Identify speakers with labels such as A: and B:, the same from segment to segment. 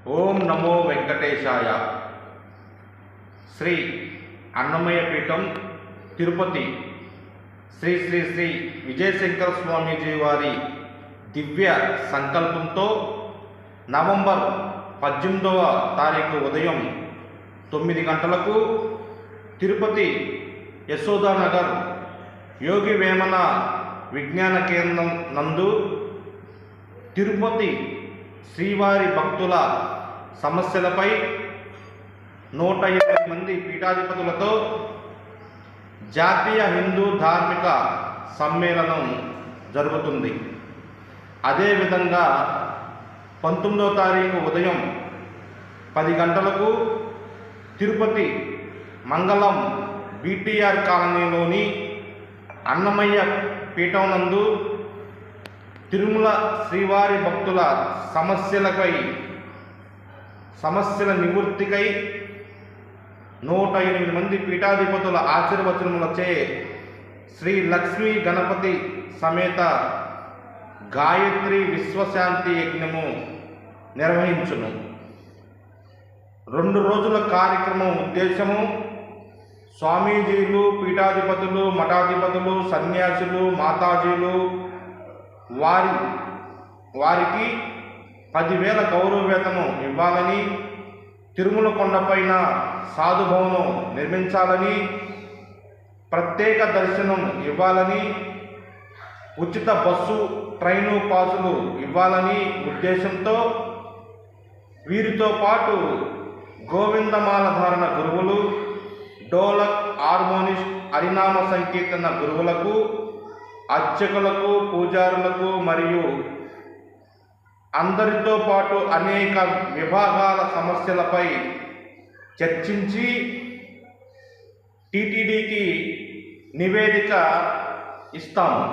A: ఓం నమో వెంకటేశాయ. శ్రీ అన్నమయ్య పీఠం తిరుపతి శ్రీ శ్రీ శ్రీ విజయశంకర స్వామీజీ వారి దివ్య సంకల్పంతో నవంబర్ 18వ తారీఖు ఉదయం 9 గంటలకు తిరుపతి యశోదానగర్ యోగి వేమన విజ్ఞాన కేంద్రం నందు తిరుపతి శ్రీవారి భక్తుల సమస్యలపై 120 మంది పీఠాధిపతులతో జాతీయ హిందూ ధార్మిక సమ్మేళనం జరుగుతుంది. అదేవిధంగా 19వ తారీఖు ఉదయం 10 గంటలకు తిరుపతి మంగళం బీటీఆర్ కాలనీలోని అన్నమయ్య పీఠం నందు తిరుమల శ్రీవారి భక్తుల సమస్యల నివృత్తికై 108 మంది పీఠాధిపతుల ఆశీర్వచనములచే శ్రీ లక్ష్మీ గణపతి సమేత గాయత్రి విశ్వశాంతి యజ్ఞము నిర్వహించును. 2 రోజుల కార్యక్రమం ఉద్దేశము స్వామీజీలు, పీఠాధిపతులు, మఠాధిపతులు, సన్యాసులు, మాతాజీలు వారికి 10,000 గౌరవ వేతనం ఇవ్వాలని, తిరుమల కొండపైన సాధుభవనం నిర్మించాలని, ప్రత్యేక దర్శనం ఇవ్వాలని, ఉచిత బస్సు ట్రైను పాసులు ఇవ్వాలని ఉద్దేశంతో వీరితో పాటు గోవిందమాల ధారణ గురువులు, డోలక్, హార్మోనిస్ట్, హరినామ సంకీర్తన గురువులకు, అర్చకులకు, పూజారులకు మరియు అందరితో పాటు అనేక విభాగాల సమస్యలపై చర్చించి టీటీడీకి నివేదిక ఇస్తాము.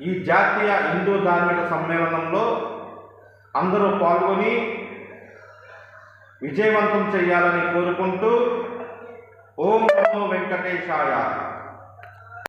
A: ఈ జాతీయ హిందూ ధార్మిక సమ్మేళనంలో అందరూ పాల్గొని విజయవంతం చేయాలని కోరుకుంటూ ఓం నమో వెంకటేశాయ.